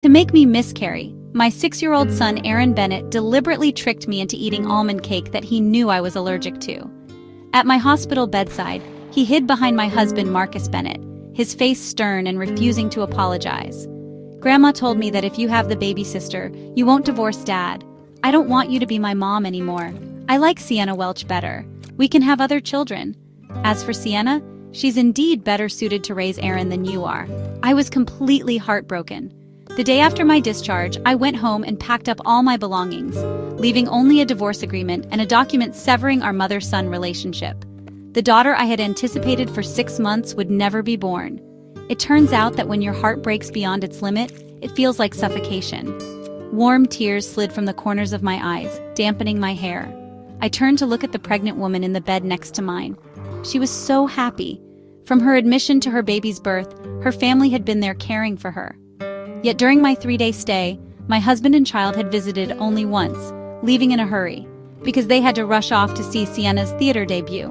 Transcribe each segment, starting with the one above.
To make me miscarry, my 6-year-old son Aaron Bennett deliberately tricked me into eating almond cake that he knew I was allergic to. At my hospital bedside, he hid behind my husband Marcus Bennett, his face stern and refusing to apologize. Grandma told me that if you have the baby sister, you won't divorce Dad. I don't want you to be my mom anymore. I like Sienna Welch better. We can have other children. As for Sienna, she's indeed better suited to raise Aaron than you are. I was completely heartbroken. The day after my discharge, I went home and packed up all my belongings, leaving only a divorce agreement and a document severing our mother-son relationship. The daughter I had anticipated for 6 months would never be born. It turns out that when your heart breaks beyond its limit, it feels like suffocation. Warm tears slid from the corners of my eyes, dampening my hair. I turned to look at the pregnant woman in the bed next to mine. She was so happy. From her admission to her baby's birth, her family had been there caring for her. Yet during my 3-day stay, my husband and child had visited only once, leaving in a hurry, because they had to rush off to see Sienna's theater debut.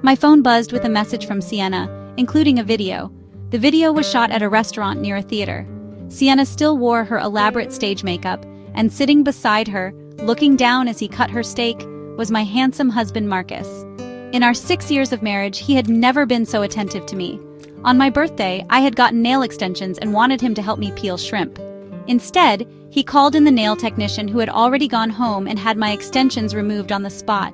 My phone buzzed with a message from Sienna, including a video. The video was shot at a restaurant near a theater. Sienna still wore her elaborate stage makeup, and sitting beside her, looking down as he cut her steak, was my handsome husband Marcus. In our 6 years of marriage, he had never been so attentive to me. On my birthday, I had gotten nail extensions and wanted him to help me peel shrimp. Instead, he called in the nail technician who had already gone home and had my extensions removed on the spot.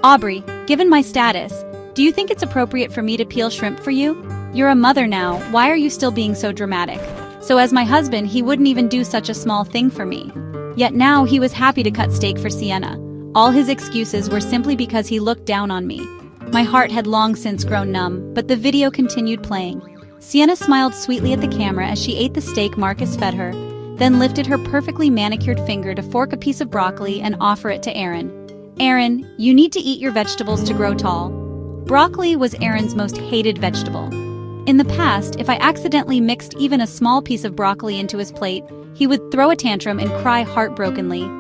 "Aubrey, given my status, do you think it's appropriate for me to peel shrimp for you? You're a mother now, why are you still being so dramatic?" So as my husband, he wouldn't even do such a small thing for me. Yet now he was happy to cut steak for Sienna. All his excuses were simply because he looked down on me. My heart had long since grown numb, but the video continued playing. Sienna smiled sweetly at the camera as she ate the steak Marcus fed her, then lifted her perfectly manicured finger to fork a piece of broccoli and offer it to Aaron. "Aaron, you need to eat your vegetables to grow tall." Broccoli was Aaron's most hated vegetable. In the past, if I accidentally mixed even a small piece of broccoli into his plate, he would throw a tantrum and cry heartbrokenly.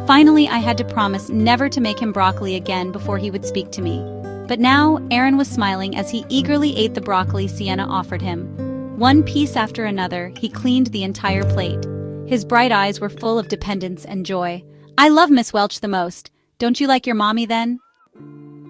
Finally, I had to promise never to make him broccoli again before he would speak to me. But now, Aaron was smiling as he eagerly ate the broccoli Sienna offered him. One piece after another, he cleaned the entire plate. His bright eyes were full of dependence and joy. "I love Miss Welch the most. Don't you like your mommy then?"